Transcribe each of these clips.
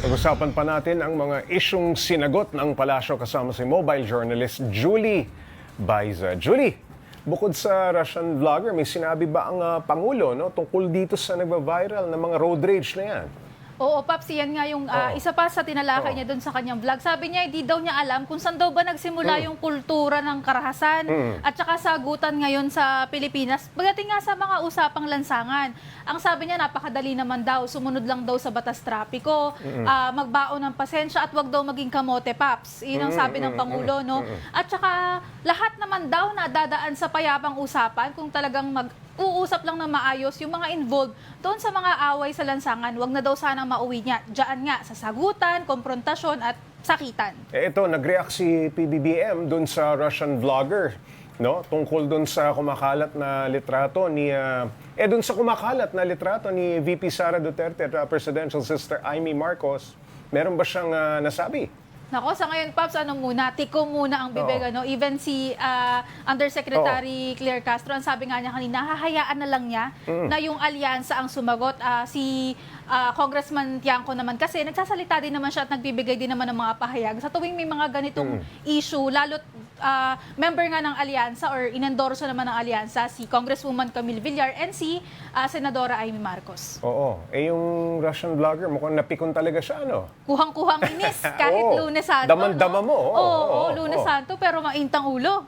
Pag-usapan pa natin ang mga isyung sinagot ng palasyo kasama si mobile journalist Julie Baiza. Julie, bukod sa Russian vlogger, may sinabi ba ang Pangulo tungkol dito sa nagva-viral na mga road rage na yan? Oo, Paps, yan nga yung isa pa sa tinalakay niya doon sa kanyang vlog. Sabi niya, hindi daw niya alam kung saan daw ba nagsimula yung kultura ng karahasan at saka sagutan ngayon sa Pilipinas. Pagdating nga sa mga usapang lansangan, ang sabi niya, napakadali naman daw, sumunod lang daw sa batas trapiko, magbaon ng pasensya at wag daw maging kamote, Paps. Yun ang sabi ng Pangulo, no? At saka lahat naman daw na dadaan sa payapang usapan kung talagang uusap lang na maayos yung mga involved doon sa mga away sa lansangan, wag na daw sanang mauwi niya. Diyan nga, sa sagutan, konfrontasyon at sakitan. Ito, nag-react si PBBM doon sa Russian vlogger, tungkol doon sa kumakalat na litrato ni doon sa kumakalat na litrato ni VP Sara Duterte at presidential sister Amy Marcos. Meron ba siyang nasabi? Nako, sa ngayon, Paps, tiko muna ang bibig. Even si Undersecretary Claire Castro, ang sabi nga niya kanina, hahayaan na lang niya na yung alyansa ang sumagot. Si Congressman Tiangco naman, kasi nagsasalita din naman siya at nagbibigay din naman ng mga pahayag. Sa tuwing may mga ganitong issue, lalo't member nga ng alyansa or inendorso naman ng alyansa, si Congresswoman Camille Villar and si Senadora Amy Marcos. Oo. Yung Russian vlogger, mukhang napikon talaga siya, Kuhang-kuhang inis, kahit Lunes Santo. Daman-dama mo. Oo, Lunes Santo, pero maintang ulo.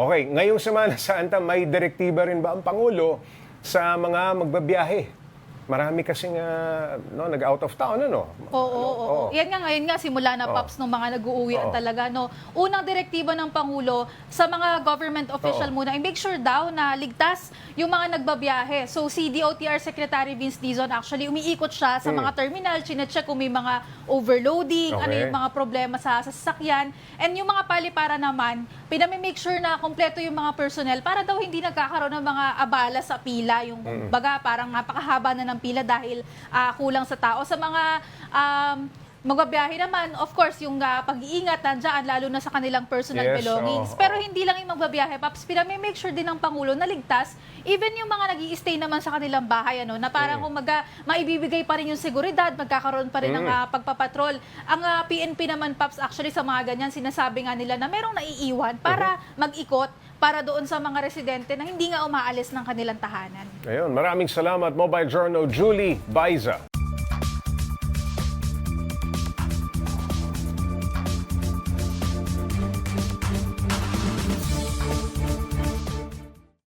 Okay. Ngayong Semana Santa, may direktiba rin ba ang Pangulo sa mga magbabiyahe? Marami kasing nag-out of town, Oo. Yan nga ngayon nga, simula na, Paps, nung mga nag-uuwian talaga, Unang direktiba ng Pangulo sa mga government official muna, i-make sure daw na ligtas yung mga nagbabiyahe. So, si DOTR Secretary Vince Dizon, actually, umiikot siya sa mga terminal, chinecheck kung may mga overloading, ano yung mga problema sa sasakyan. And yung mga palipara naman, pinamimake sure na kompleto yung mga personnel para daw hindi nagkakaroon ng mga abala sa pila. Yung baga, parang napakahaba na ng pila dahil kulang sa tao. Sa mga magbabiyahe naman, of course, yung pag-iingat nandiyan, lalo na sa kanilang personal belongings. Pero hindi lang yung magbabiyahe, Paps, pinamimake sure din ng Pangulo na ligtas, even yung mga nag-i-stay naman sa kanilang bahay, na parang kung maibibigay pa rin yung seguridad, magkakaroon pa rin ng pagpapatrol. Ang PNP naman, Paps, actually sa mga ganyan, sinasabi nga nila na merong naiiwan para mag-ikot para doon sa mga residente na hindi nga umaalis ng kanilang tahanan. Ayun, maraming salamat, Mobile Journal Julie Baiza.